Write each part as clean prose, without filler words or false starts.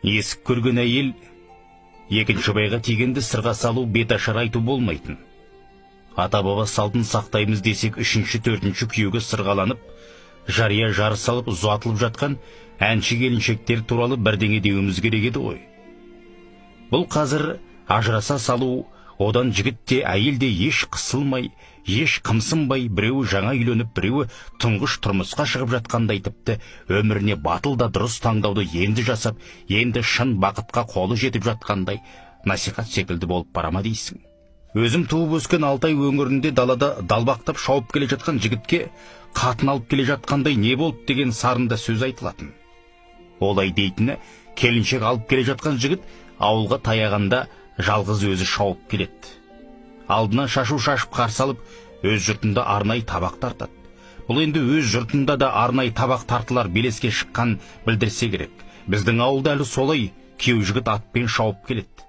Есік көрген әйел екінші байға тигенді сырға салу беташар айту болмайтын. Ата-баба салтын сақтаймыз десек, үшінші, төртінші күйеуге сырғаланып, жария жарыс салып ұзатылып жатқан әнші келіншектер туралы бірдеңе деуіміз керек еді ғой. Бұл қазір ажыраса салу, одан жігіт те әйел де еш қысылмай, еш қымсынбай, біреуі жаңа үйленіп, біреуі тұңғыш тұрмысқа шығып жатқандай, тіпті өміріне батыл да дұрыс таңдауды енді жасап, енді шын бақытқа қолы жетіп жатқандай насихат секілді болып барама дейсің. Өзім туып өскен Алтай өңірінде далада далбақтап шауып келе жатқан жігітке қатын алып келе жатқандай не болып деген сарында сөз айтылатын. Олай дейтіні, келіншек алып келе жатқан жігіт ауылға таяғанда жалғыз өзі шауып келеді. Алдынан шашу шашып қарсы алып, өз жұртында арнай табақ тартады. Бұл енді өз жұртында да арнай табақ тартылар белеске шыққан білдірсе керек. Біздің ауылда әлі солай күйеу жігіт атпен шауып келеді.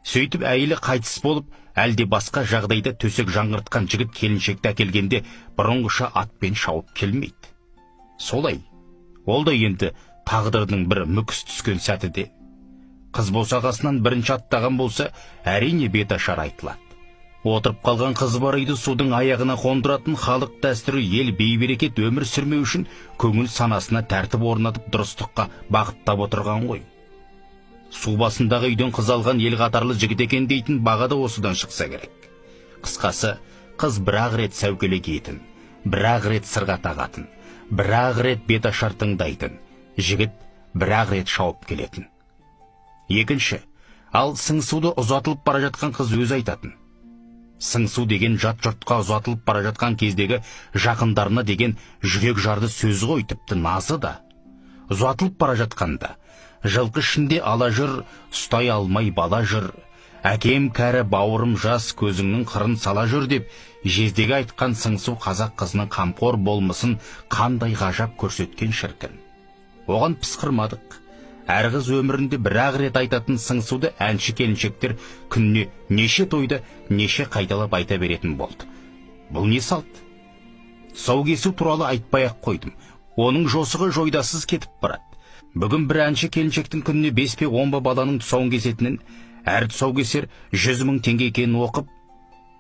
Сөйтіп әйелі қайтыс болып, әлде басқа жағдайда төсек жаңғыртқан жігіт келіншекті әкелгенде бұрынғыша атпен шауып келмейді. Солай. Ол да енді тағдырдың бір мүкіс түскен сәтіде. Қыз босағасынан бірінші аттаған болса, әрине беташар айтылады. Отырып қалған қыз бар үйді судың аяғына қондыратын халық дәстүрі ел бейберекет өмір сүрмеу үшін көңіл санасына тәртіп орнатып дұрыстыққа бағыттап отырған ғой. Су басындағы үйден қыз алған ел қатарлы жігіт екен дейтін баға да осыдан шықса керек. Қысқасы, қыз бір-ақ рет сәукеле киетін, бір-ақ рет сырға тағатын, бір-ақ рет беташар тыңдайтын, жігіт бір-ақ рет шауып келетін. Екінші, ал сыңсуды ұзатылып бара жатқан қыз өзі айтатын. Сыңсу деген жат жұртқа ұзатылып бара жатқан кездегі жақындарына деген жүрек жарды сөз ғой, тіпті назы да. Ұзатылып бара жатқанда, жылқы ішінде ала жүр, ұстай алмай бала жүр, әкем кәрі бауырым жас көзіңнің қырын сала жүр деп, жездегі айтқан сыңсу қазақ қызының қамқор болмысын қандай ғажап көрсеткен шіркін. Оған пысқырмадық. Әр қыз өмірінде бір-ақ рет айтатын сыңсуды әнші келіншектер күнне неше тойда, неше қайталап айта беретін болды. Бұл не салт? Тұсаукесу туралы айтпай-ақ қойдым. Оның жосығы жойдасыз кетіп барады. Бүгін бір әнші келіншектің күніне 5-10 баланың тұсауын кесетінін, әр тұсаукесер 100 000 теңге екенін оқып,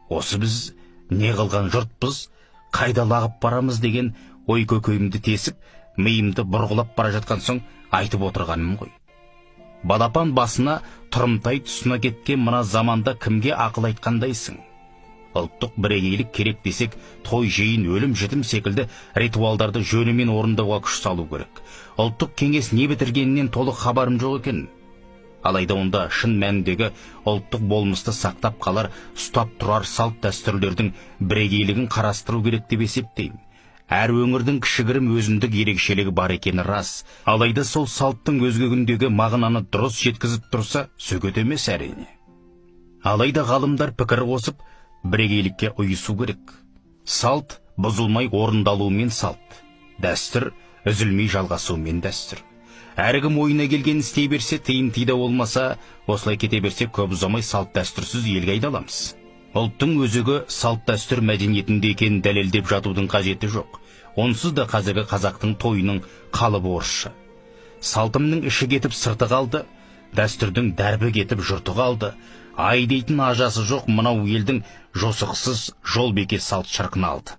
осы біз не қылған жұртпыз, қайда лағып барамыз деген ой көкейімді тесіп, миымды бұрғылап бара жатқан соң айтып отырғаным ғой. Балапан басына тұрымтай тұсына кеткен мына заманда кімге ақыл айтқандайсың? Ұлттық бірегейлік керек десек, той жиын өлім жітім секілді ритуалдарды жөнімен орындауға күш салу керек. Ұлттық кеңес не бітіргенінен толық хабарым жоқ екен. Алайда онда шын мәніндегі ұлттық болмысты сақтап қалар, ұстап тұрар салт дәстүрлердің бірегейлігін қарастыру керек деп есептеймін. Әр өңірдің кішігірім өзіндік ерекшелігі бар екені рас. Алайда сол салттың өзге күндегі мағынаны дұрыс жеткізіп тұрса, сөкет емес әрине. Алайда ғалымдар пікір қосып, бірегейлікке ұйысу керек. Салт бұзылмай орындалуымен салт, дәстүр үзілмей жалғасуымен дәстүр. Әркім ойына келген істей берсе, тыйым-тыйда болмаса, осылай кете берсе, көп ұзамай салт дәстүрсіз елге айдаламыз. Ұлттың өзігі салт дәстүр мәдениетінде екенін дәлелдеп жатудың қажеті жоқ. Онсыз да қазіргі қазақтың тойының қалыбы орысша. Салтымның іші кетіп сырты қалды, дәстүрдің дәрбі кетіп жұрты қалды. Ай дейтін ажасы жоқ мынау елдің жосықсыз жол беке салт шырқын алды.